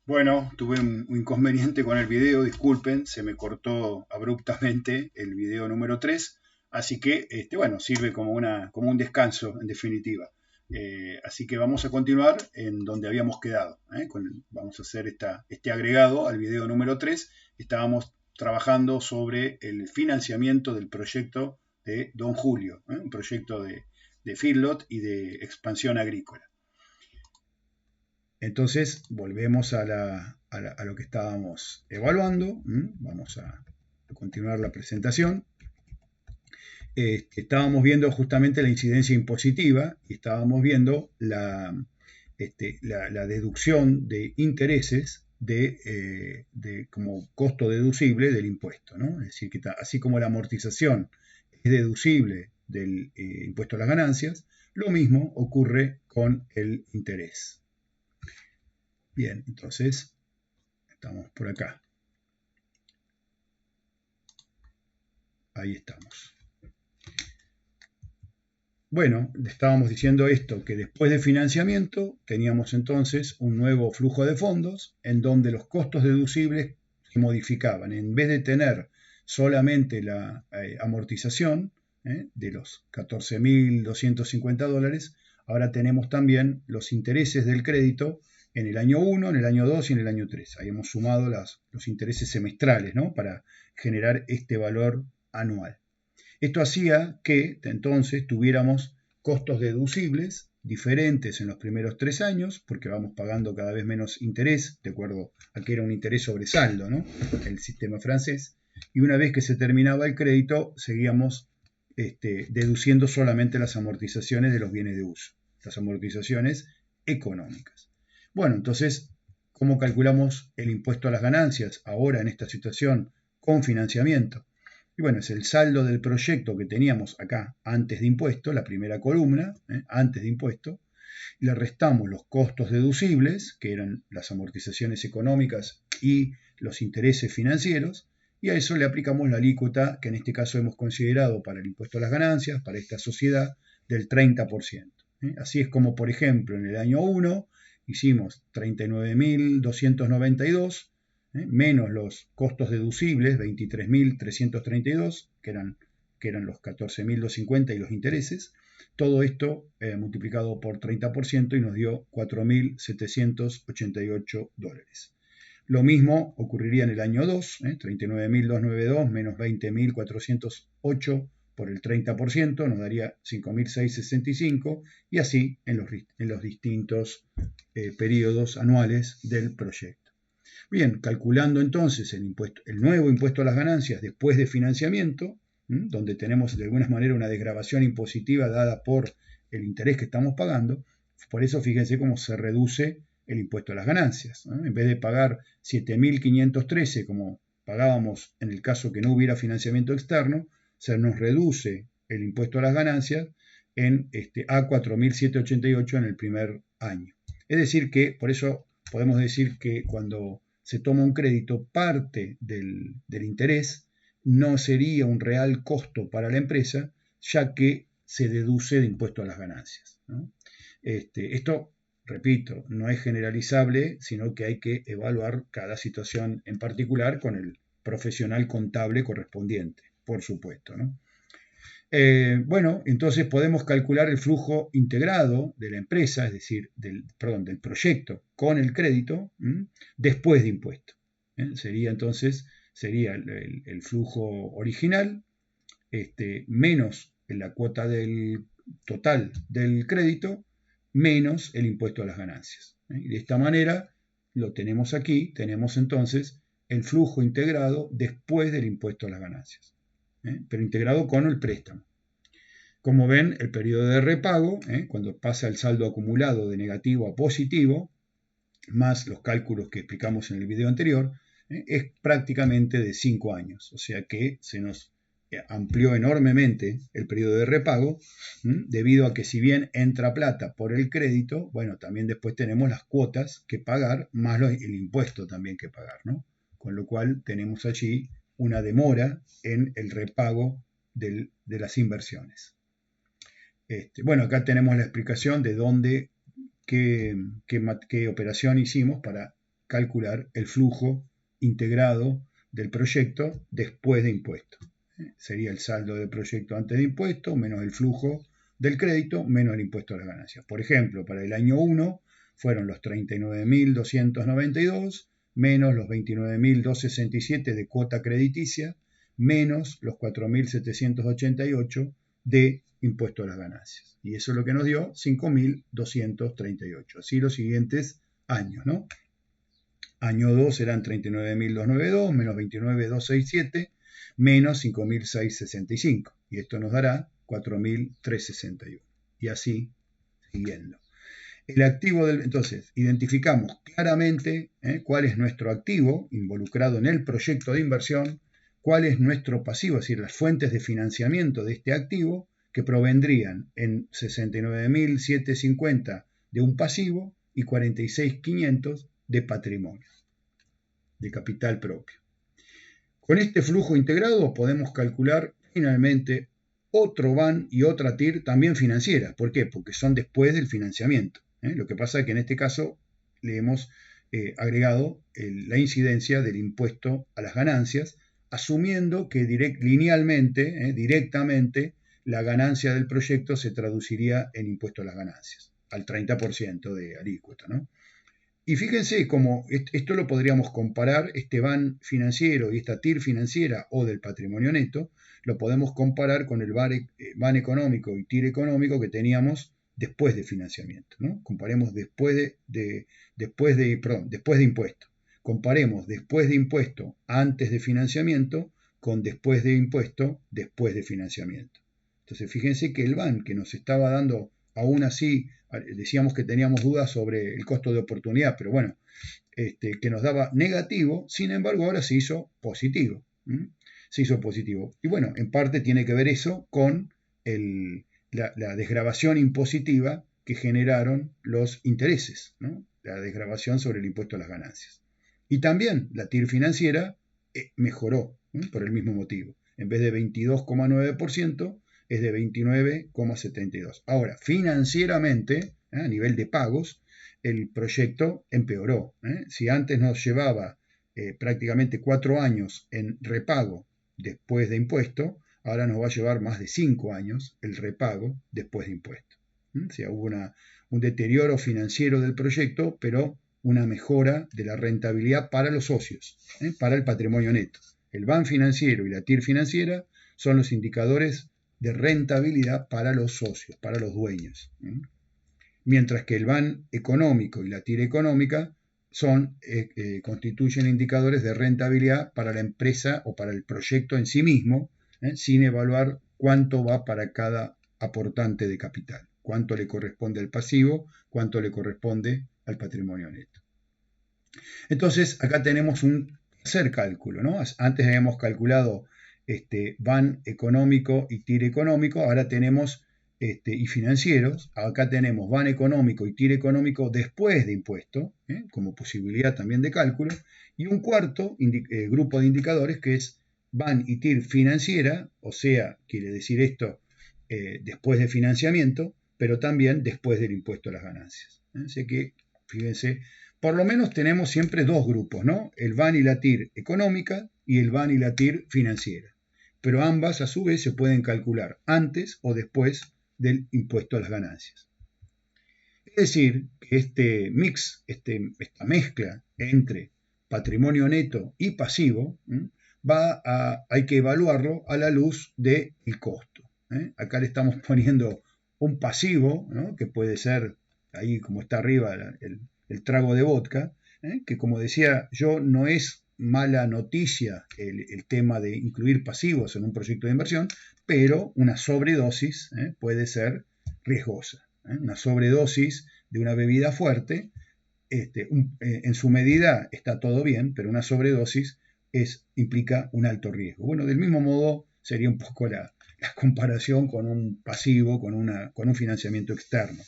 Bueno, tuve un inconveniente con el video, disculpen, se me cortó abruptamente el video número 3, así que, bueno, sirve como un descanso en definitiva. Así que vamos a continuar en donde habíamos quedado. Vamos a hacer este agregado al video número 3. Estábamos trabajando sobre el financiamiento del proyecto de Don Julio, un proyecto de feedlot y de expansión agrícola. Entonces volvemos a lo que estábamos evaluando. Vamos a continuar la presentación. Estábamos viendo justamente la incidencia impositiva y estábamos viendo la deducción de intereses como costo deducible del impuesto, ¿no? Es decir, que así como la amortización es deducible del impuesto a las ganancias, lo mismo ocurre con el interés. Bien, entonces estamos por acá. Ahí estamos. Bueno, estábamos diciendo esto, que después de financiamiento teníamos entonces un nuevo flujo de fondos en donde los costos deducibles se modificaban. En vez de tener solamente la amortización de los $14.250, ahora tenemos también los intereses del crédito en el año 1, en el año 2 y en el año 3. Ahí hemos sumado los intereses semestrales, ¿no? Para generar este valor anual. Esto hacía que entonces tuviéramos costos deducibles diferentes en los primeros 3 años, porque vamos pagando cada vez menos interés, de acuerdo a que era un interés sobre saldo, ¿no? El sistema francés. Y una vez que se terminaba el crédito, seguíamos deduciendo solamente las amortizaciones de los bienes de uso, las amortizaciones económicas. Bueno, entonces, ¿cómo calculamos el impuesto a las ganancias ahora en esta situación con financiamiento? Y bueno, es el saldo del proyecto que teníamos acá antes de impuesto, la primera columna, antes de impuesto, y le restamos los costos deducibles, que eran las amortizaciones económicas y los intereses financieros, y a eso le aplicamos la alícuota que en este caso hemos considerado para el impuesto a las ganancias, para esta sociedad, del 30%. Así es como, por ejemplo, en el año 1 hicimos 39.292, menos los costos deducibles, 23.332, que eran los 14.250 y los intereses. Todo esto multiplicado por 30% y nos dio $4.788. Lo mismo ocurriría en el año 2, 39.292 menos 20.408 por el 30%, nos daría 5.665, y así en los distintos periodos anuales del proyecto. Bien, calculando entonces el nuevo impuesto a las ganancias después de financiamiento, donde tenemos de alguna manera una desgravación impositiva dada por el interés que estamos pagando, por eso fíjense cómo se reduce el impuesto a las ganancias, ¿no? En vez de pagar 7.513 como pagábamos en el caso que no hubiera financiamiento externo, se nos reduce el impuesto a las ganancias a 4.788 en el primer año. Es decir que, por eso podemos decir que cuando se toma un crédito, parte del interés no sería un real costo para la empresa, ya que se deduce de impuesto a las ganancias, ¿no? Esto, repito, no es generalizable, sino que hay que evaluar cada situación en particular con el profesional contable correspondiente, por supuesto, ¿no? Bueno, entonces podemos calcular el flujo integrado de la empresa, es decir, del proyecto con el crédito, después de impuesto. Sería el flujo original, menos la cuota del total del crédito, menos el impuesto a las ganancias. Y de esta manera lo tenemos aquí, tenemos entonces el flujo integrado después del impuesto a las ganancias, pero integrado con el préstamo. Como ven, el periodo de repago, cuando pasa el saldo acumulado de negativo a positivo, más los cálculos que explicamos en el video anterior, es prácticamente de 5 años. O sea que se nos amplió enormemente el periodo de repago, debido a que si bien entra plata por el crédito, bueno, también después tenemos las cuotas que pagar, más el impuesto también que pagar, ¿no? Con lo cual tenemos allí una demora en el repago de las inversiones. Bueno, acá tenemos la explicación de qué operación hicimos para calcular el flujo integrado del proyecto después de impuestos. Sería el saldo del proyecto antes de impuestos, menos el flujo del crédito, menos el impuesto a las ganancias. Por ejemplo, para el año 1 fueron los 39.292, menos los 29.267 de cuota crediticia, menos los 4.788 de impuesto a las ganancias. Y eso es lo que nos dio 5.238. Así los siguientes años, ¿no? Año 2 serán 39.292, menos 29.267, menos 5.665. Y esto nos dará 4.361. Y así siguiendo. El activo entonces, identificamos claramente cuál es nuestro activo involucrado en el proyecto de inversión, cuál es nuestro pasivo, es decir, las fuentes de financiamiento de este activo, que provendrían en 69.750 de un pasivo y 46.500 de patrimonio, de capital propio. Con este flujo integrado podemos calcular finalmente otro BAN y otra TIR también financiera. ¿Por qué? Porque son después del financiamiento. Lo que pasa es que en este caso le hemos agregado la incidencia del impuesto a las ganancias, asumiendo que linealmente, directamente, la ganancia del proyecto se traduciría en impuesto a las ganancias, al 30% de alícuota, ¿no? Y fíjense cómo esto lo podríamos comparar, este BAN financiero y esta TIR financiera o del patrimonio neto, lo podemos comparar con el BAN económico y TIR económico que teníamos después de financiamiento, ¿no? Comparemos después de impuesto. Comparemos después de impuesto antes de financiamiento con después de impuesto después de financiamiento. Entonces fíjense que el BAN que nos estaba dando, aún así, decíamos que teníamos dudas sobre el costo de oportunidad, pero bueno, que nos daba negativo, sin embargo ahora se hizo positivo. Se hizo positivo. Y bueno, en parte tiene que ver eso con la desgravación impositiva que generaron los intereses, ¿no? La desgravación sobre el impuesto a las ganancias. Y también la TIR financiera mejoró, ¿no? Por el mismo motivo. En vez de 22,9%, es de 29,72%. Ahora, financieramente, a nivel de pagos, el proyecto empeoró. Si antes nos llevaba prácticamente 4 años en repago después de impuesto, ahora nos va a llevar más de 5 años el repago después de impuesto. O sea, hubo un deterioro financiero del proyecto, pero una mejora de la rentabilidad para los socios, para el patrimonio neto. El BAN financiero y la TIR financiera son los indicadores de rentabilidad para los socios, para los dueños. Mientras que el BAN económico y la TIR económica constituyen indicadores de rentabilidad para la empresa o para el proyecto en sí mismo, sin evaluar cuánto va para cada aportante de capital, cuánto le corresponde al pasivo, cuánto le corresponde al patrimonio neto. Entonces, acá tenemos un tercer cálculo, ¿no? Antes habíamos calculado BAN económico y TIR económico, ahora tenemos y financieros, acá tenemos BAN económico y TIR económico después de impuesto, como posibilidad también de cálculo, y un cuarto grupo de indicadores que es BAN y TIR financiera, o sea, quiere decir esto después de financiamiento, pero también después del impuesto a las ganancias. Así que, fíjense, por lo menos tenemos siempre dos grupos, ¿no? El BAN y la TIR económica y el BAN y la TIR financiera. Pero ambas, a su vez, se pueden calcular antes o después del impuesto a las ganancias. Es decir, que este mix, esta mezcla entre patrimonio neto y pasivo, hay que evaluarlo a la luz del costo. Acá le estamos poniendo un pasivo, ¿no? Que puede ser, ahí como está arriba el trago de vodka, que como decía yo, no es mala noticia el tema de incluir pasivos en un proyecto de inversión, pero una sobredosis puede ser riesgosa. Una sobredosis de una bebida fuerte, en su medida está todo bien, pero una sobredosis implica un alto riesgo. Bueno, del mismo modo sería un poco la comparación con un pasivo, con un financiamiento externo.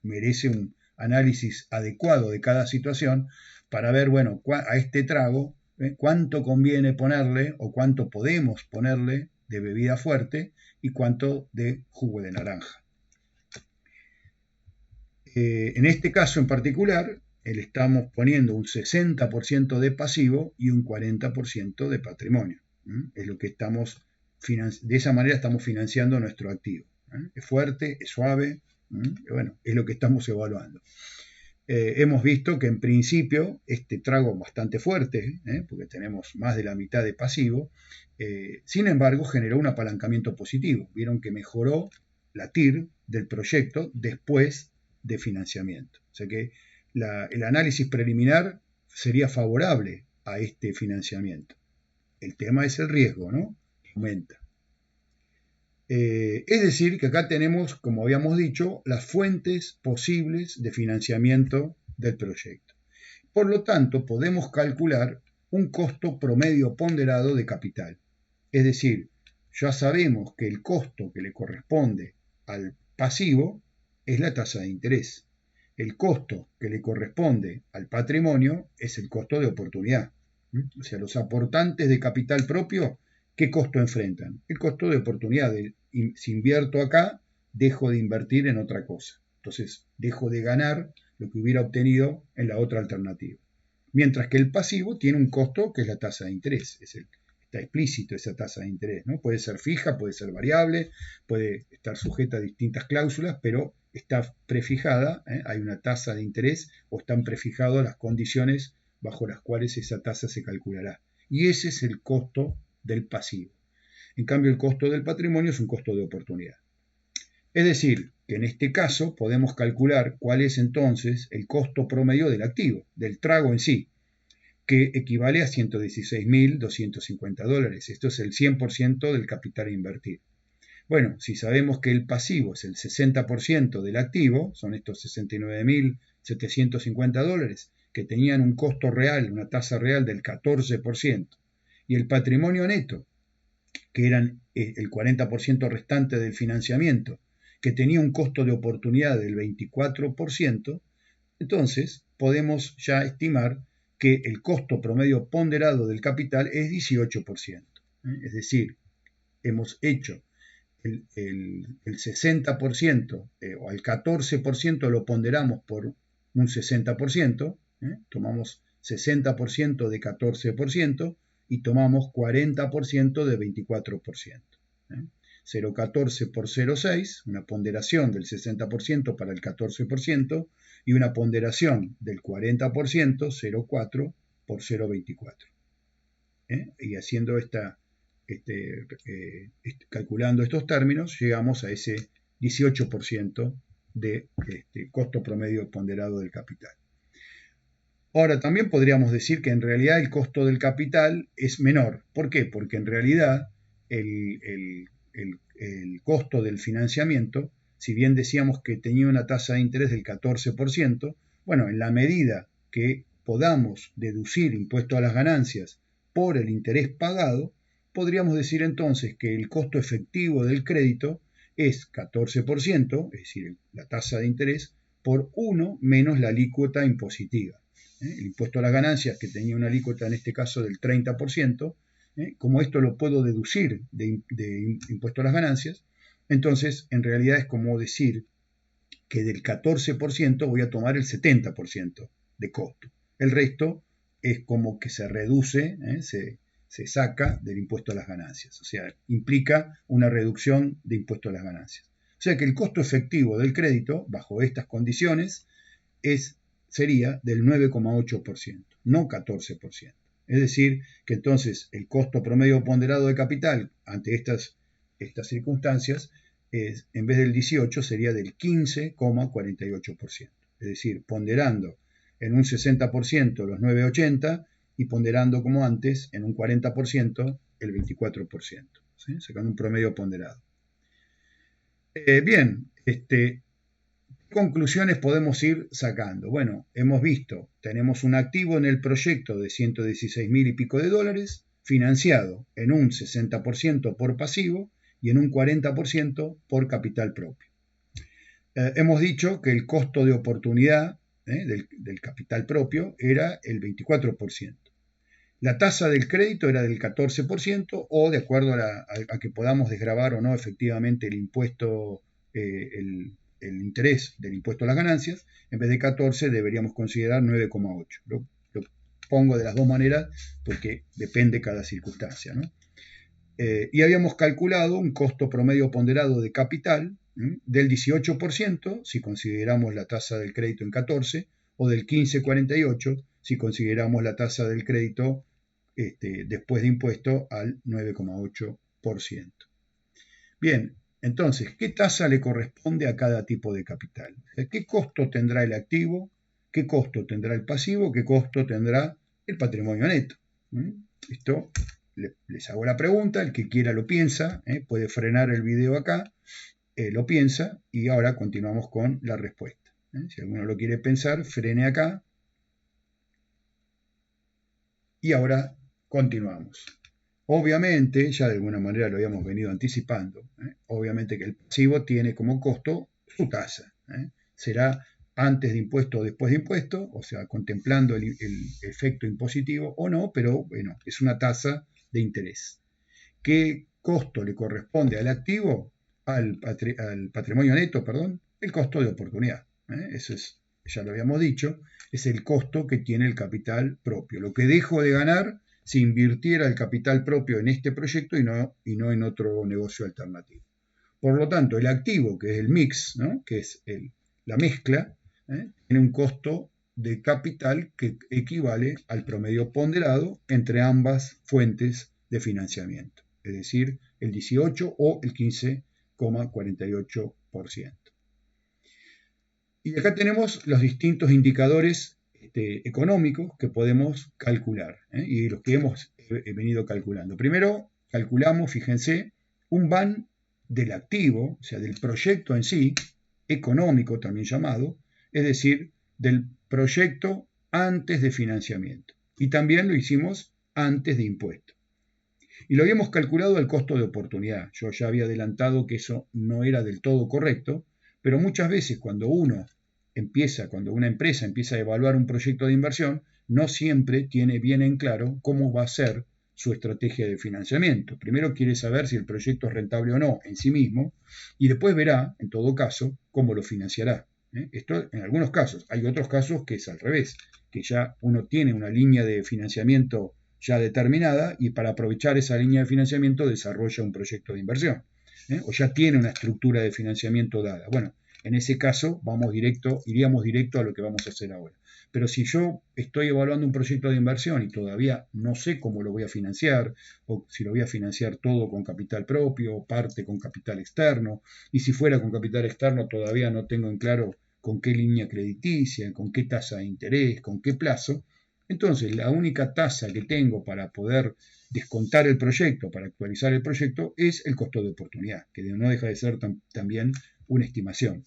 Merece un análisis adecuado de cada situación para ver, bueno, a este trago, cuánto conviene ponerle o cuánto podemos ponerle de bebida fuerte y cuánto de jugo de naranja. En este caso en particular, le estamos poniendo un 60% de pasivo y un 40% de patrimonio. Es lo que estamos de esa manera estamos financiando nuestro activo. Es fuerte, es suave, bueno, es lo que estamos evaluando. Hemos visto que en principio este trago bastante fuerte, porque tenemos más de la mitad de pasivo, sin embargo generó un apalancamiento positivo. Vieron que mejoró la TIR del proyecto después de financiamiento. O sea que el análisis preliminar sería favorable a este financiamiento. El tema es el riesgo, ¿no? Aumenta. Es decir, que acá tenemos, como habíamos dicho, las fuentes posibles de financiamiento del proyecto. Por lo tanto, podemos calcular un costo promedio ponderado de capital. Es decir, ya sabemos que el costo que le corresponde al pasivo es la tasa de interés. El costo que le corresponde al patrimonio es el costo de oportunidad. O sea, los aportantes de capital propio, ¿qué costo enfrentan? El costo de oportunidad. Si invierto acá, dejo de invertir en otra cosa. Entonces, dejo de ganar lo que hubiera obtenido en la otra alternativa. Mientras que el pasivo tiene un costo que es la tasa de interés. Está explícito esa tasa de interés, ¿no? Puede ser fija, puede ser variable, puede estar sujeta a distintas cláusulas, pero está prefijada, hay una tasa de interés o están prefijadas las condiciones bajo las cuales esa tasa se calculará. Y ese es el costo del pasivo. En cambio, el costo del patrimonio es un costo de oportunidad. Es decir, que en este caso podemos calcular cuál es entonces el costo promedio del activo, del trago en sí, que equivale a $116.250. Esto es el 100% del capital a invertir. Bueno, si sabemos que el pasivo es el 60% del activo, son estos $69.750, que tenían un costo real, una tasa real del 14%, y el patrimonio neto, que eran el 40% restante del financiamiento, que tenía un costo de oportunidad del 24%, entonces podemos ya estimar que el costo promedio ponderado del capital es 18%. Es decir, hemos hecho el 60% o al 14% lo ponderamos por un 60%, tomamos 60% de 14% y tomamos 40% de 24%. 0,14 por 0,6, una ponderación del 60% para el 14% y una ponderación del 40%, 0,4 por 0,24. Y haciendo calculando estos términos, llegamos a ese 18% de costo promedio ponderado del capital. Ahora, también podríamos decir que en realidad el costo del capital es menor. ¿Por qué? Porque en realidad el costo del financiamiento, si bien decíamos que tenía una tasa de interés del 14%, bueno, en la medida que podamos deducir impuesto a las ganancias por el interés pagado, podríamos decir entonces que el costo efectivo del crédito es 14%, es decir, la tasa de interés, por 1 menos la alícuota impositiva. El impuesto a las ganancias, que tenía una alícuota en este caso del 30%, como esto lo puedo deducir de impuesto a las ganancias, entonces en realidad es como decir que del 14% voy a tomar el 70% de costo. El resto es como que se reduce, se saca del impuesto a las ganancias. O sea, implica una reducción de impuesto a las ganancias. O sea que el costo efectivo del crédito, bajo estas condiciones, sería del 9,8%, no 14%. Es decir, que entonces el costo promedio ponderado de capital ante estas circunstancias, en vez del 18, sería del 15,48%. Es decir, ponderando en un 60% los 9,80 y ponderando como antes en un 40% el 24%, ¿sí? Sacando un promedio ponderado. Bien, ¿qué conclusiones podemos ir sacando? Bueno, hemos visto, tenemos un activo en el proyecto de 116.000 y pico de dólares, financiado en un 60% por pasivo y en un 40% por capital propio. Hemos dicho que el costo de oportunidad del capital propio era el 24%. La tasa del crédito era del 14% o de acuerdo a que podamos desgravar o no efectivamente el impuesto, el interés del impuesto a las ganancias, en vez de 14 deberíamos considerar 9,8. Lo pongo de las dos maneras porque depende cada circunstancia, ¿no? Y habíamos calculado un costo promedio ponderado de capital del 18% si consideramos la tasa del crédito en 14 o del 15,48 si consideramos la tasa del crédito después de impuesto al 9,8%. Bien, entonces, ¿qué tasa le corresponde a cada tipo de capital? ¿Qué costo tendrá el activo? ¿Qué costo tendrá el pasivo? ¿Qué costo tendrá el patrimonio neto? Esto les hago la pregunta, el que quiera lo piensa, puede frenar el video acá, lo piensa y ahora continuamos con la respuesta. Si alguno lo quiere pensar, frene acá y ahora continuamos. Obviamente, ya de alguna manera lo habíamos venido anticipando, obviamente que el pasivo tiene como costo su tasa. Será antes de impuesto o después de impuesto, o sea, contemplando el efecto impositivo o no, pero bueno, es una tasa de interés. ¿Qué costo le corresponde al activo? Al patrimonio neto, perdón, el costo de oportunidad. Eso es, ya lo habíamos dicho, es el costo que tiene el capital propio. Lo que dejo de ganar si invirtiera el capital propio en este proyecto y no en otro negocio alternativo. Por lo tanto, el activo, que es el mix, ¿no? Que es la mezcla, tiene un costo de capital que equivale al promedio ponderado entre ambas fuentes de financiamiento, es decir, el 18 o el 15,48%. Y acá tenemos los distintos indicadores económicos que podemos calcular y los que hemos venido calculando. Primero, calculamos, fíjense, un VAN del activo, o sea, del proyecto en sí, económico también llamado, es decir, del proyecto antes de financiamiento. Y también lo hicimos antes de impuesto. Y lo habíamos calculado al costo de oportunidad. Yo ya había adelantado que eso no era del todo correcto, pero muchas veces cuando una empresa empieza a evaluar un proyecto de inversión, no siempre tiene bien en claro cómo va a ser su estrategia de financiamiento. Primero quiere saber si el proyecto es rentable o no en sí mismo y después verá, en todo caso, cómo lo financiará. Esto en algunos casos. Hay otros casos que es al revés, que ya uno tiene una línea de financiamiento ya determinada y para aprovechar esa línea de financiamiento desarrolla un proyecto de inversión. O ya tiene una estructura de financiamiento dada. Bueno, en ese caso iríamos directo a lo que vamos a hacer ahora. Pero si yo estoy evaluando un proyecto de inversión y todavía no sé cómo lo voy a financiar, o si lo voy a financiar todo con capital propio, o parte con capital externo, y si fuera con capital externo todavía no tengo en claro con qué línea crediticia, con qué tasa de interés, con qué plazo, entonces la única tasa que tengo para poder descontar el proyecto, para actualizar el proyecto, es el costo de oportunidad, que no deja de ser también una estimación.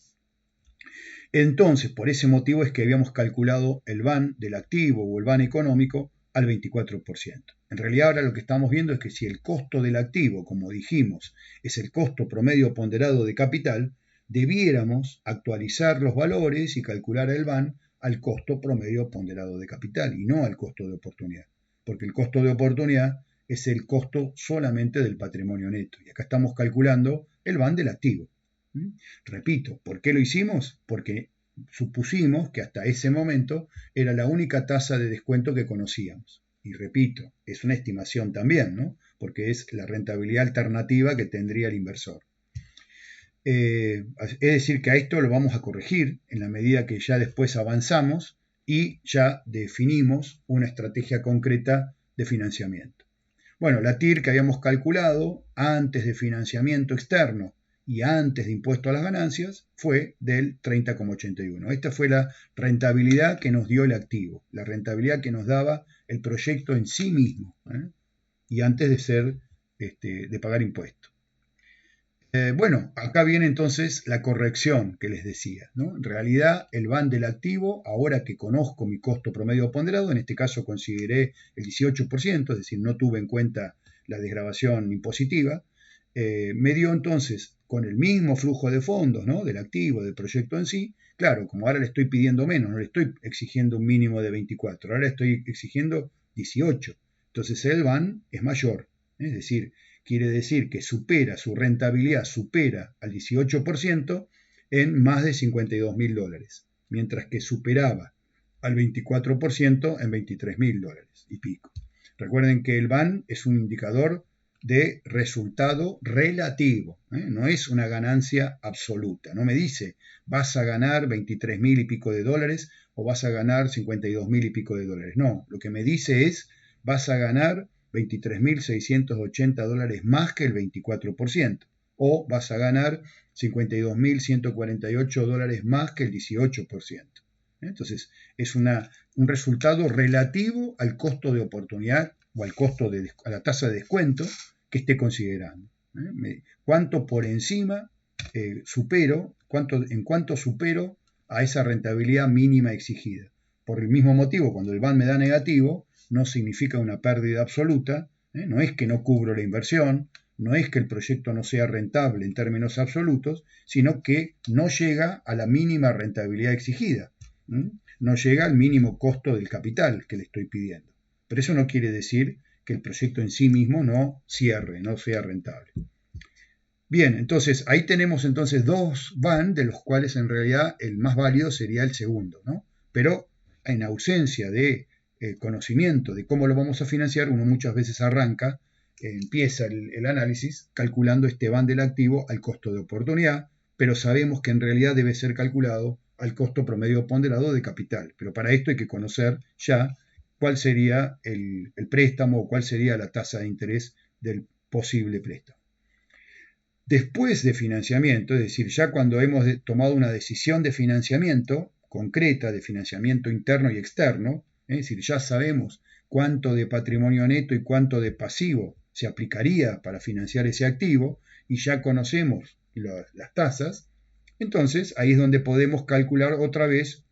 Entonces, por ese motivo es que habíamos calculado el VAN del activo o el VAN económico al 24%. En realidad ahora lo que estamos viendo es que si el costo del activo, como dijimos, es el costo promedio ponderado de capital, debiéramos actualizar los valores y calcular el VAN al costo promedio ponderado de capital y no al costo de oportunidad, porque el costo de oportunidad es el costo solamente del patrimonio neto y acá estamos calculando el VAN del activo. Repito, ¿por qué lo hicimos? Porque supusimos que hasta ese momento era la única tasa de descuento que conocíamos. Y repito, es una estimación también, ¿no? Porque es la rentabilidad alternativa que tendría el inversor. Es decir, que a esto lo vamos a corregir en la medida que ya después avanzamos y ya definimos una estrategia concreta de financiamiento. Bueno, la TIR que habíamos calculado antes de financiamiento externo y antes de impuesto a las ganancias fue del 30,81. Esta fue la rentabilidad que nos dio el activo, la rentabilidad que nos daba el proyecto en sí mismo, y antes de pagar impuestos. Bueno, acá viene entonces la corrección que les decía, ¿no? En realidad, el VAN del activo, ahora que conozco mi costo promedio ponderado, en este caso consideré el 18%, es decir, no tuve en cuenta la desgravación impositiva, me dio entonces, con el mismo flujo de fondos, ¿no? Del activo, del proyecto en sí, claro, como ahora le estoy pidiendo menos, no le estoy exigiendo un mínimo de 24, ahora le estoy exigiendo 18. Entonces el VAN es mayor, es decir, quiere decir que su rentabilidad supera al 18%, en más de $52.000, mientras que superaba al 24% en $23.000 y pico. Recuerden que el BAN es un indicador de resultado relativo, no es una ganancia absoluta. No me dice vas a ganar 23.000 y pico de dólares o vas a ganar 52.000 y pico de dólares. No, lo que me dice es vas a ganar 23.680 dólares más que el 24%, o vas a ganar 52.148 dólares más que el 18%. Entonces, es un resultado relativo al costo de oportunidad o al costo a la tasa de descuento que esté considerando. ¿Cuánto por encima supero, en cuánto supero a esa rentabilidad mínima exigida? Por el mismo motivo, cuando el BAN me da negativo, no significa una pérdida absoluta, no es que no cubro la inversión, no es que el proyecto no sea rentable en términos absolutos, sino que no llega a la mínima rentabilidad exigida. No llega al mínimo costo del capital que le estoy pidiendo. Pero eso no quiere decir que el proyecto en sí mismo no cierre, no sea rentable. Bien, entonces ahí tenemos entonces dos BAN, de los cuales en realidad el más válido sería el segundo, ¿no? Pero en ausencia de conocimiento de cómo lo vamos a financiar, uno muchas veces empieza el análisis calculando este BAN del activo al costo de oportunidad, pero sabemos que en realidad debe ser calculado al costo promedio ponderado de capital. Pero para esto hay que conocer ya cuál sería el préstamo o cuál sería la tasa de interés del posible préstamo. Después de financiamiento, es decir, ya cuando hemos tomado una decisión de financiamiento concreta, de financiamiento interno y externo, es decir, ya sabemos cuánto de patrimonio neto y cuánto de pasivo se aplicaría para financiar ese activo y ya conocemos las tasas, entonces ahí es donde podemos calcular otra vez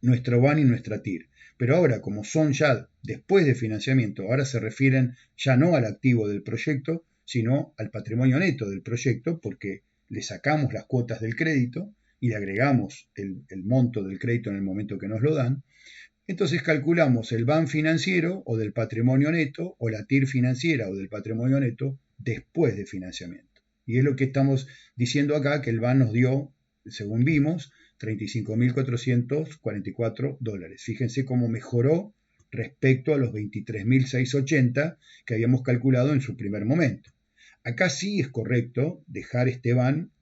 nuestro BAN y nuestra TIR. Pero ahora, como son ya después de financiamiento, ahora se refieren ya no al activo del proyecto, sino al patrimonio neto del proyecto, porque le sacamos las cuotas del crédito y le agregamos el monto del crédito en el momento que nos lo dan. Entonces calculamos el BAN financiero o del patrimonio neto o la TIR financiera o del patrimonio neto después de financiamiento. Y es lo que estamos diciendo acá, que el BAN nos dio, según vimos, $35.444. Fíjense cómo mejoró respecto a los 23.680 que habíamos calculado en su primer momento. Acá sí es correcto dejar este BAN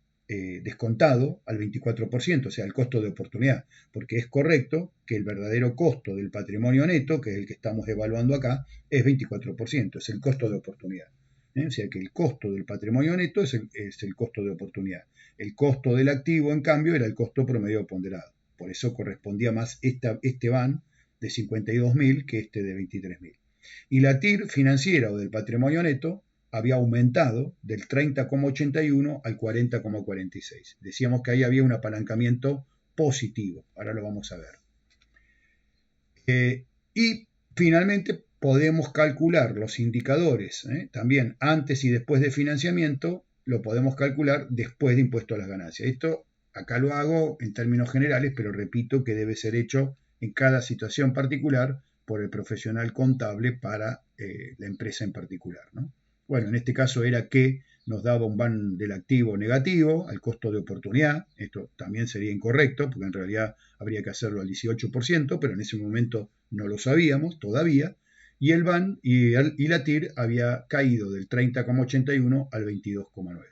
descontado al 24%, o sea, el costo de oportunidad, porque es correcto que el verdadero costo del patrimonio neto, que es el que estamos evaluando acá, es 24%, es el costo de oportunidad. O sea que el costo del patrimonio neto es el costo de oportunidad. El costo del activo, en cambio, era el costo promedio ponderado. Por eso correspondía más este BAN de 52.000 que este de 23.000. Y la TIR financiera o del patrimonio neto había aumentado del 30,81 al 40,46. Decíamos que ahí había un apalancamiento positivo. Ahora lo vamos a ver. Y finalmente podemos calcular los indicadores, también antes y después de financiamiento, lo podemos calcular después de impuesto a las ganancias. Esto acá lo hago en términos generales, pero repito que debe ser hecho en cada situación particular por el profesional contable para la empresa en particular, ¿no? Bueno, en este caso era que nos daba un BAN del activo negativo al costo de oportunidad. Esto también sería incorrecto, porque en realidad habría que hacerlo al 18%, pero en ese momento no lo sabíamos todavía. Y el BAN y la TIR había caído del 30,81 al 22,9.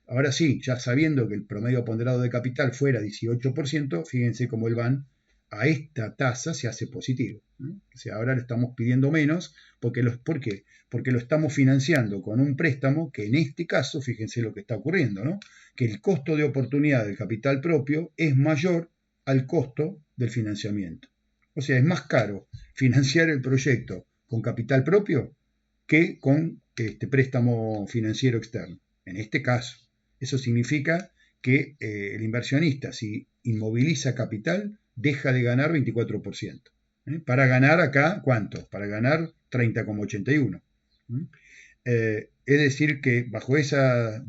Ahora sí, ya sabiendo que el promedio ponderado de capital fuera 18%, fíjense cómo el BAN a esta tasa se hace positivo. O sea, ahora le estamos pidiendo menos. ¿Por qué? Porque lo estamos financiando con un préstamo que en este caso, fíjense lo que está ocurriendo, ¿no? Que el costo de oportunidad del capital propio es mayor al costo del financiamiento. O sea, es más caro financiar el proyecto con capital propio que con este préstamo financiero externo. En este caso, eso significa que el inversionista, si inmoviliza capital, deja de ganar 24%. Para ganar acá, ¿cuánto? Para ganar 30,81. Es decir, que bajo ese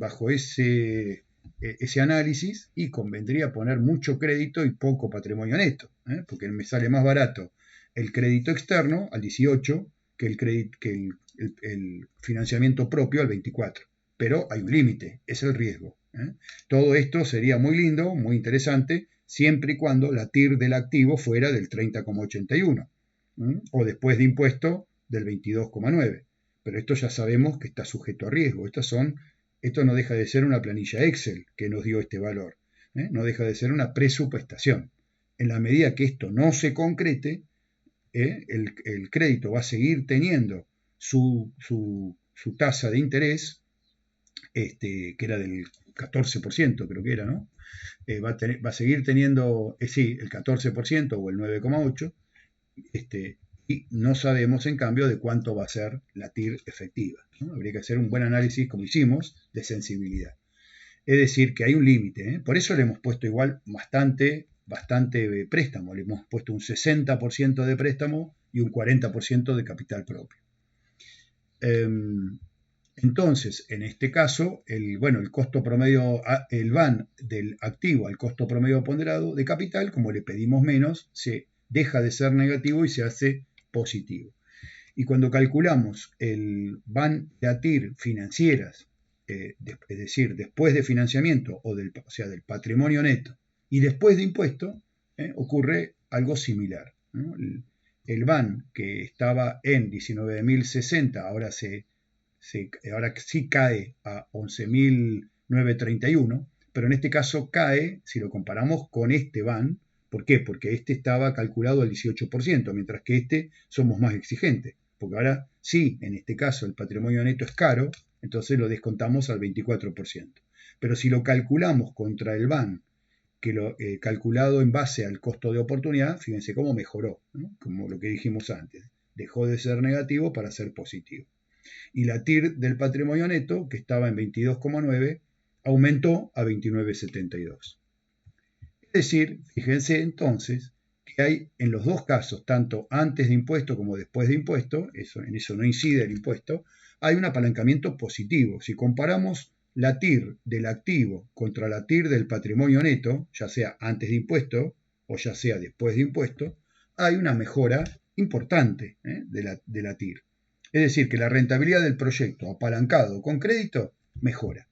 análisis, y convendría poner mucho crédito y poco patrimonio neto, porque me sale más barato el crédito externo al 18 que el financiamiento propio al 24. Pero hay un límite, es el riesgo. ¿eh? Todo esto sería muy lindo, muy interesante, siempre y cuando la TIR del activo fuera del 30,81, o después de impuesto del 22,9. Pero esto ya sabemos que está sujeto a riesgo. Esto no deja de ser una planilla Excel que nos dio este valor. No deja de ser una presupuestación. En la medida que esto no se concrete, el crédito va a seguir teniendo su tasa de interés, que era del 14%, creo que era, ¿no? Va a seguir teniendo, sí, el 14% o el 9,8%, y no sabemos, en cambio, de cuánto va a ser la TIR efectiva, ¿no? Habría que hacer un buen análisis, como hicimos, de sensibilidad. Es decir, que hay un límite, ¿eh? Por eso le hemos puesto igual bastante préstamo. Le hemos puesto un 60% de préstamo y un 40% de capital propio. Entonces, en este caso, el costo promedio, el VAN del activo al costo promedio ponderado de capital, como le pedimos menos, se deja de ser negativo y se hace positivo. Y cuando calculamos el VAN de ATIR financieras, es decir, después de financiamiento, o sea, del patrimonio neto, y después de impuesto, ocurre algo similar, ¿no? El VAN, que estaba en 19.060, ahora sí cae a 11.931, pero en este caso cae, si lo comparamos con este VAN. ¿Por qué? Porque este estaba calculado al 18%, mientras que este somos más exigentes. Porque ahora sí, en este caso el patrimonio neto es caro, entonces lo descontamos al 24%. Pero si lo calculamos contra el VAN, que lo calculado en base al costo de oportunidad, fíjense cómo mejoró, ¿no? Como lo que dijimos antes, dejó de ser negativo para ser positivo. Y la TIR del patrimonio neto, que estaba en 22,9, aumentó a 29,72. Es decir, fíjense entonces que hay en los dos casos, tanto antes de impuesto como después de impuesto, en eso no incide el impuesto, hay un apalancamiento positivo. Si comparamos la TIR del activo contra la TIR del patrimonio neto, ya sea antes de impuesto o ya sea después de impuesto, hay una mejora importante de la TIR. Es decir, que la rentabilidad del proyecto apalancado con crédito mejora.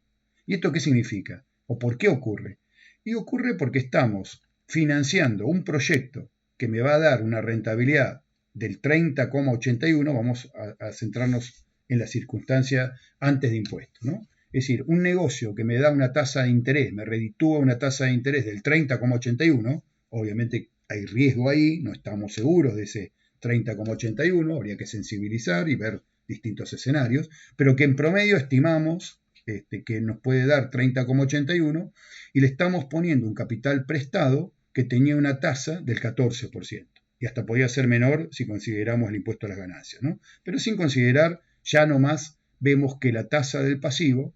¿Y esto qué significa? ¿O por qué ocurre? Y ocurre porque estamos financiando un proyecto que me va a dar una rentabilidad del 30,81, vamos a centrarnos en la circunstancia antes de impuestos, ¿no? Es decir, un negocio que me da una tasa de interés, me reditúa una tasa de interés del 30,81, obviamente hay riesgo ahí, no estamos seguros de ese 30,81, habría que sensibilizar y ver distintos escenarios, pero que en promedio estimamos que nos puede dar 30,81, y le estamos poniendo un capital prestado que tenía una tasa del 14%, y hasta podía ser menor si consideramos el impuesto a las ganancias, ¿no? Pero sin considerar, ya nomás vemos que la tasa del pasivo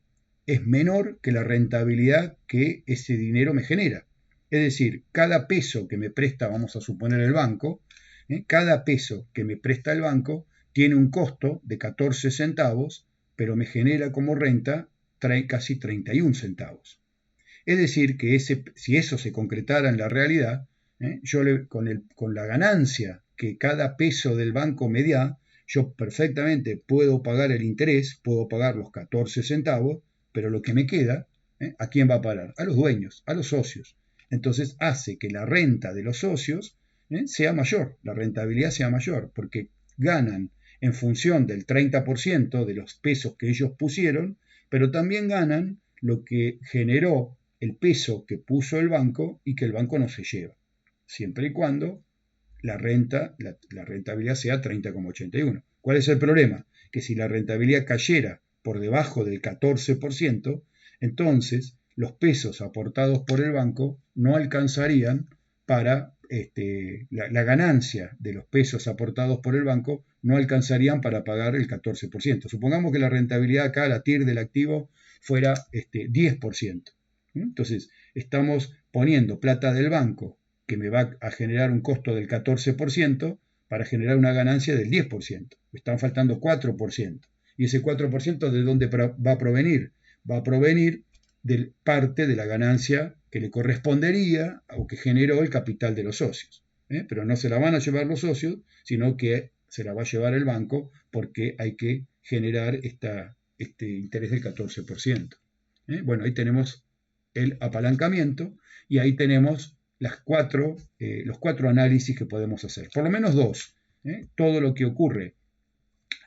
es menor que la rentabilidad que ese dinero me genera. Es decir, cada peso que me presta, vamos a suponer el banco, cada peso que me presta el banco tiene un costo de 14 centavos, pero me genera como renta casi 31 centavos. Es decir, que si eso se concretara en la realidad, yo con la ganancia que cada peso del banco me da, yo perfectamente puedo pagar el interés, puedo pagar los 14 centavos, pero lo que me queda, ¿a quién va a parar? A los dueños, a los socios. Entonces hace que la renta de los socios sea mayor, la rentabilidad sea mayor, porque ganan en función del 30% de los pesos que ellos pusieron, pero también ganan lo que generó el peso que puso el banco y que el banco no se lleva, siempre y cuando la rentabilidad sea 30,81. ¿Cuál es el problema? Que si la rentabilidad cayera por debajo del 14%, entonces los pesos aportados por el banco no alcanzarían para la ganancia de los pesos aportados por el banco no alcanzarían para pagar el 14%. Supongamos que la rentabilidad acá, la TIR del activo, fuera 10%. Entonces, estamos poniendo plata del banco que me va a generar un costo del 14% para generar una ganancia del 10%. Están faltando 4%. ¿Y ese 4% de dónde va a provenir? Va a provenir de parte de la ganancia que le correspondería o que generó el capital de los socios. Pero no se la van a llevar los socios, sino que se la va a llevar el banco, porque hay que generar este interés del 14%. Bueno, ahí tenemos el apalancamiento, y ahí tenemos los cuatro análisis que podemos hacer, por lo menos dos, todo lo que ocurre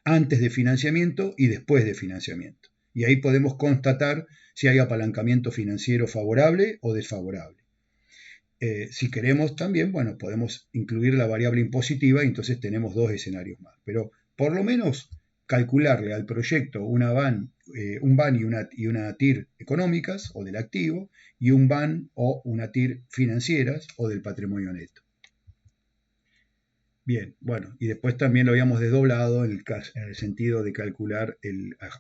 antes de financiamiento y después de financiamiento. Y ahí podemos constatar si hay apalancamiento financiero favorable o desfavorable. Si queremos también, bueno, podemos incluir la variable impositiva y entonces tenemos dos escenarios más. Pero por lo menos calcularle al proyecto un BAN y una TIR económicas o del activo y un BAN o una TIR financieras o del patrimonio neto. Bien, bueno, y después también lo habíamos desdoblado en el sentido de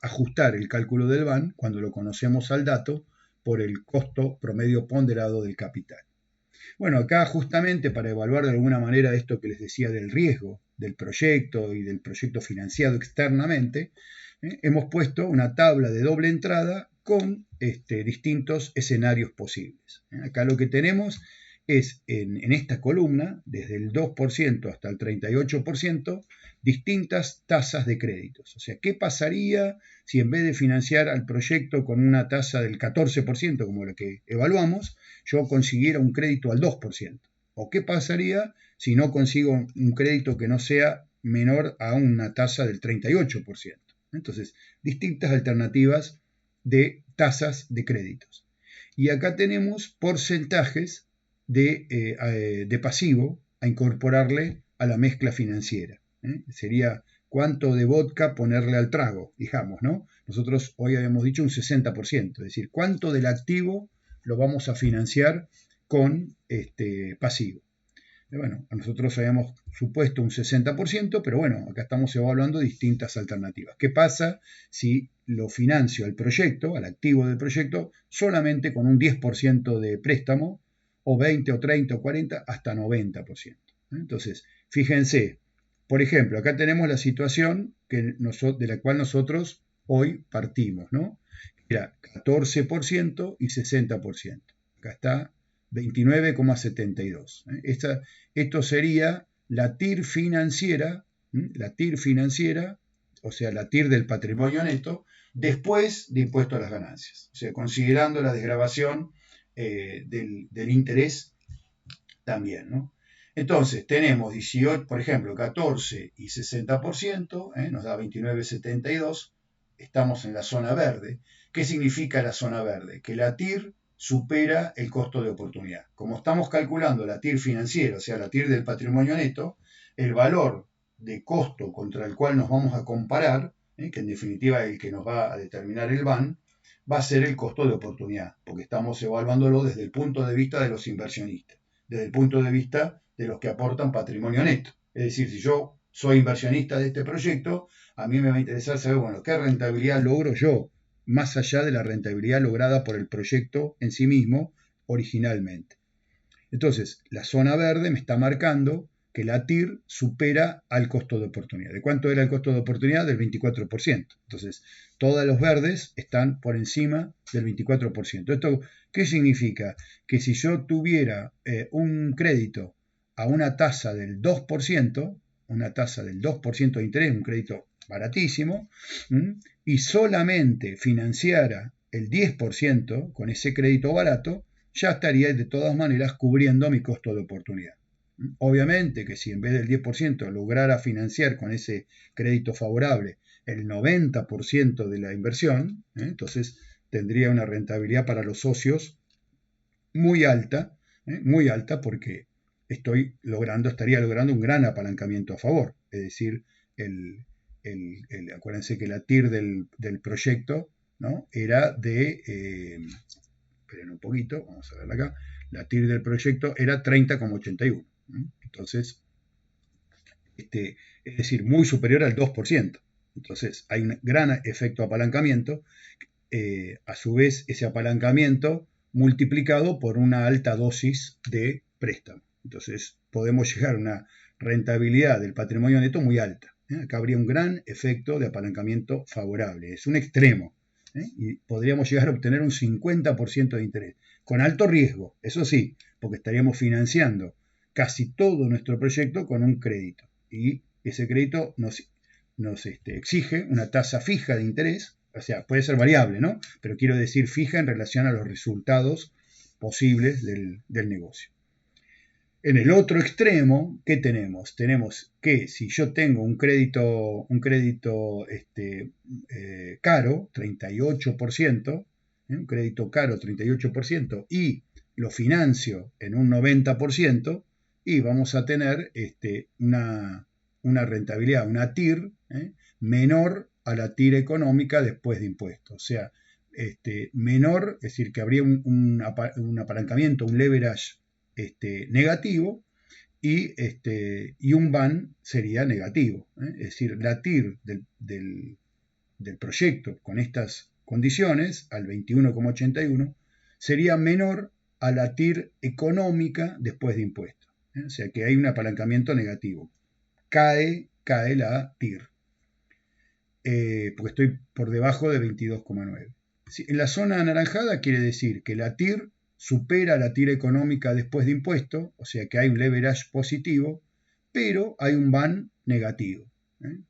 ajustar el cálculo del BAN cuando lo conocemos al dato por el costo promedio ponderado del capital. Bueno, acá justamente para evaluar de alguna manera esto que les decía del riesgo del proyecto y del proyecto financiado externamente, hemos puesto una tabla de doble entrada con distintos escenarios posibles. Acá lo que tenemos es en esta columna, desde el 2% hasta el 38%, distintas tasas de créditos. O sea, ¿qué pasaría si en vez de financiar al proyecto con una tasa del 14%, como la que evaluamos, yo consiguiera un crédito al 2%? ¿O qué pasaría si no consigo un crédito que no sea menor a una tasa del 38%? Entonces, distintas alternativas de tasas de créditos. Y acá tenemos porcentajes de pasivo a incorporarle a la mezcla financiera. Sería cuánto de vodka ponerle al trago, digamos, ¿no? Nosotros hoy habíamos dicho un 60%, es decir, cuánto del activo lo vamos a financiar con pasivo. Bueno, nosotros habíamos supuesto un 60%, pero bueno, acá estamos evaluando distintas alternativas. ¿Qué pasa si lo financio al proyecto, al activo del proyecto, solamente con un 10% de préstamo, o 20, o 30, o 40, hasta 90%? Entonces, fíjense, por ejemplo, acá tenemos la situación de la cual nosotros hoy partimos, ¿no? Era 14% y 60%. Acá está 29,72. Esto sería la TIR financiera, o sea, la TIR del patrimonio neto, después de impuesto a las ganancias. O sea, considerando la desgravación del interés también, ¿no? Entonces, tenemos 18, por ejemplo, 14 y 60%, nos da 29,72. Estamos en la zona verde. ¿Qué significa la zona verde? Que la TIR supera el costo de oportunidad. Como estamos calculando la TIR financiera, o sea, la TIR del patrimonio neto, el valor de costo contra el cual nos vamos a comparar, que en definitiva es el que nos va a determinar el BAN, va a ser el costo de oportunidad, porque estamos evaluándolo desde el punto de vista de los inversionistas, desde el punto de vista de los que aportan patrimonio neto. Es decir, si yo soy inversionista de este proyecto, a mí me va a interesar saber, bueno, qué rentabilidad logro yo, más allá de la rentabilidad lograda por el proyecto en sí mismo originalmente. Entonces, la zona verde me está marcando que la TIR supera al costo de oportunidad. ¿De cuánto era el costo de oportunidad? Del 24%. Entonces, todos los verdes están por encima del 24%. ¿Esto qué significa? Que si yo tuviera un crédito a una tasa del 2%, una tasa del 2% de interés, un crédito baratísimo, y solamente financiara el 10% con ese crédito barato, ya estaría de todas maneras cubriendo mi costo de oportunidad. Obviamente que si en vez del 10% lograra financiar con ese crédito favorable el 90% de la inversión, entonces tendría una rentabilidad para los socios muy alta porque estaría logrando un gran apalancamiento a favor. Es decir, acuérdense que la TIR del proyecto, ¿no?, era esperen un poquito, vamos a verla acá, la TIR del proyecto era 30,81. Entonces, es decir, muy superior al 2%. Entonces, hay un gran efecto apalancamiento. A su vez, ese apalancamiento multiplicado por una alta dosis de préstamo. Entonces, podemos llegar a una rentabilidad del patrimonio neto muy alta. Acá habría un gran efecto de apalancamiento favorable. Es un extremo. Y podríamos llegar a obtener un 50% de interés, con alto riesgo, eso sí, porque estaríamos financiando casi todo nuestro proyecto con un crédito, y ese crédito nos exige una tasa fija de interés, O sea, puede ser variable, ¿no? Pero quiero decir fija en relación a los resultados posibles del negocio. En el otro extremo, ¿qué tenemos? Tenemos que si yo tengo un crédito caro, 38%, un crédito caro 38%, y lo financio en un 90%, y vamos a tener una rentabilidad, una TIR, menor a la TIR económica después de impuestos. O sea, menor, es decir, que habría un apalancamiento, un leverage negativo, y un BAN sería negativo. Es decir, la TIR del proyecto con estas condiciones, al 21,81, sería menor a la TIR económica después de impuestos. O sea que hay un apalancamiento negativo. Cae la TIR, porque estoy por debajo de 22,9. En la zona anaranjada quiere decir que la TIR supera la TIR económica después de impuesto, o sea que hay un leverage positivo, pero hay un BAN negativo.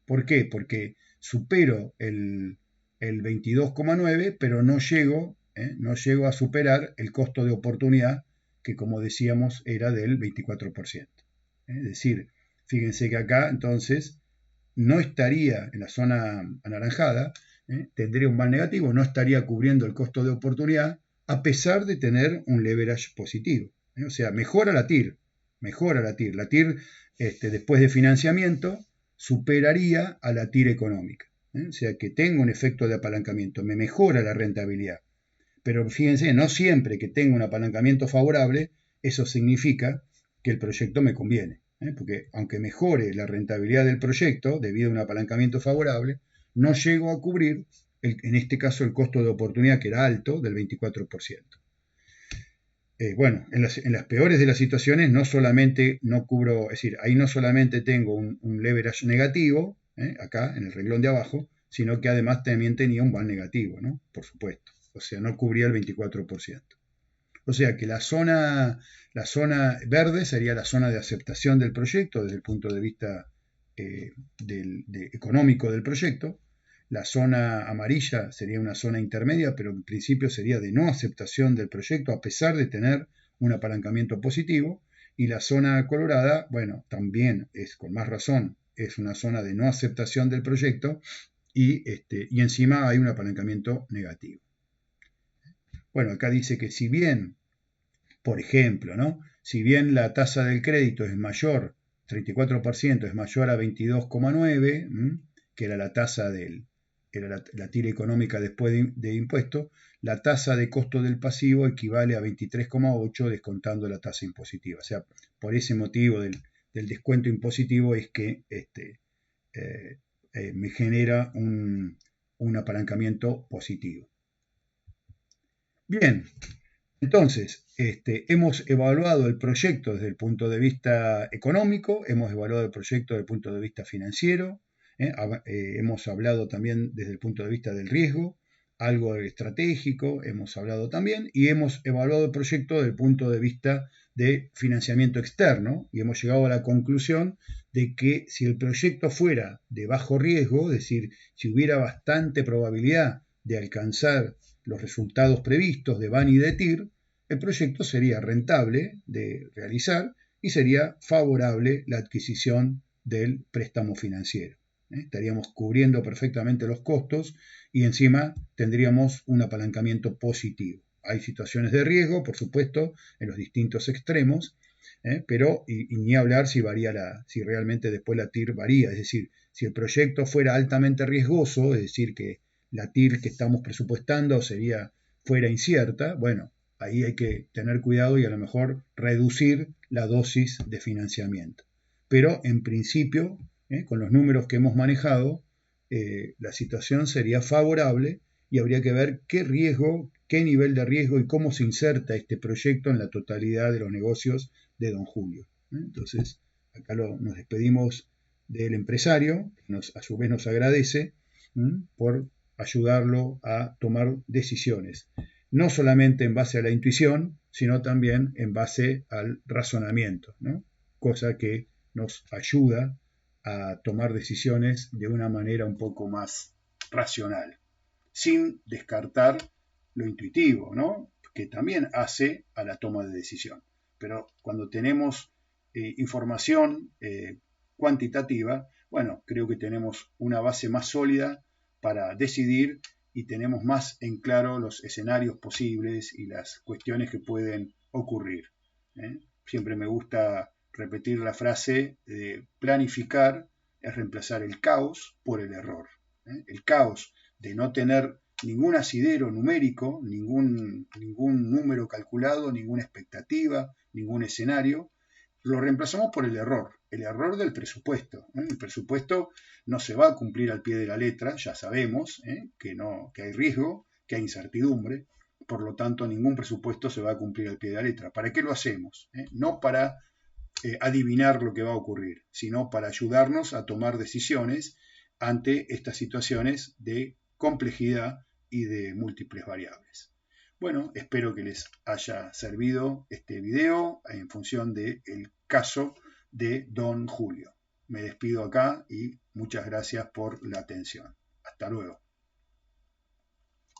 ¿Por qué? Porque supero el 22,9, pero no llego a superar el costo de oportunidad, que como decíamos era del 24%. Es decir, fíjense que acá entonces no estaría en la zona anaranjada, tendría un BAN negativo, no estaría cubriendo el costo de oportunidad, a pesar de tener un leverage positivo. O sea, mejora la TIR. La TIR, después de financiamiento, superaría a la TIR económica. O sea, que tengo un efecto de apalancamiento, me mejora la rentabilidad. Pero fíjense, no siempre que tenga un apalancamiento favorable, eso significa que el proyecto me conviene. Porque aunque mejore la rentabilidad del proyecto debido a un apalancamiento favorable, no llego a cubrir, en este caso, el costo de oportunidad, que era alto, del 24%. Bueno, en las peores de las situaciones no solamente no cubro, es decir, ahí no solamente tengo un leverage negativo, acá en el renglón de abajo, sino que además también tenía un BAN negativo, ¿no? Por supuesto. O sea, no cubría el 24%. O sea que la zona verde sería la zona de aceptación del proyecto desde el punto de vista económico del proyecto. La zona amarilla sería una zona intermedia, pero en principio sería de no aceptación del proyecto a pesar de tener un apalancamiento positivo. Y la zona colorada, bueno, también es con más razón, es una zona de no aceptación del proyecto y encima hay un apalancamiento negativo. Bueno, acá dice que si bien, por ejemplo, ¿no? Si bien la tasa del crédito es mayor, 34% es mayor a 22,9, que era la tasa era la tira económica después de impuestos, la tasa de costo del pasivo equivale a 23,8 descontando la tasa impositiva. O sea, por ese motivo del descuento impositivo es que me genera un apalancamiento positivo. Bien, entonces, hemos evaluado el proyecto desde el punto de vista económico, hemos evaluado el proyecto desde el punto de vista financiero, hemos hablado también desde el punto de vista del riesgo, algo estratégico, hemos hablado también, y hemos evaluado el proyecto desde el punto de vista de financiamiento externo, y hemos llegado a la conclusión de que si el proyecto fuera de bajo riesgo, es decir, si hubiera bastante probabilidad de alcanzar los resultados previstos de BAN y de TIR, el proyecto sería rentable de realizar y sería favorable la adquisición del préstamo financiero. Estaríamos cubriendo perfectamente los costos y encima tendríamos un apalancamiento positivo. Hay situaciones de riesgo, por supuesto, en los distintos extremos, pero y ni hablar si realmente después la TIR varía. Es decir, si el proyecto fuera altamente riesgoso, es decir, que la TIR que estamos presupuestando fuera incierta, bueno, ahí hay que tener cuidado y a lo mejor reducir la dosis de financiamiento. Pero en principio, con los números que hemos manejado, la situación sería favorable y habría que ver qué riesgo, qué nivel de riesgo y cómo se inserta este proyecto en la totalidad de los negocios de don Julio. Entonces, acá nos despedimos del empresario, que a su vez nos agradece por ayudarlo a tomar decisiones, no solamente en base a la intuición, sino también en base al razonamiento, ¿no? Cosa que nos ayuda a tomar decisiones de una manera un poco más racional. sin descartar lo intuitivo, ¿no? Que también hace a la toma de decisión. Pero cuando tenemos información cuantitativa, bueno, creo que tenemos una base más sólida para decidir y tenemos más en claro los escenarios posibles y las cuestiones que pueden ocurrir. Siempre me gusta repetir la frase de planificar es reemplazar el caos por el error. El caos de no tener ningún asidero numérico, ningún número calculado, ninguna expectativa, ningún escenario, lo reemplazamos por el error del presupuesto. El presupuesto no se va a cumplir al pie de la letra, ya sabemos que hay riesgo, que hay incertidumbre, por lo tanto ningún presupuesto se va a cumplir al pie de la letra. ¿Para qué lo hacemos? No para adivinar lo que va a ocurrir, sino para ayudarnos a tomar decisiones ante estas situaciones de complejidad y de múltiples variables. Bueno, espero que les haya servido este video en función del caso de Don Julio. Me despido acá y muchas gracias por la atención. Hasta luego.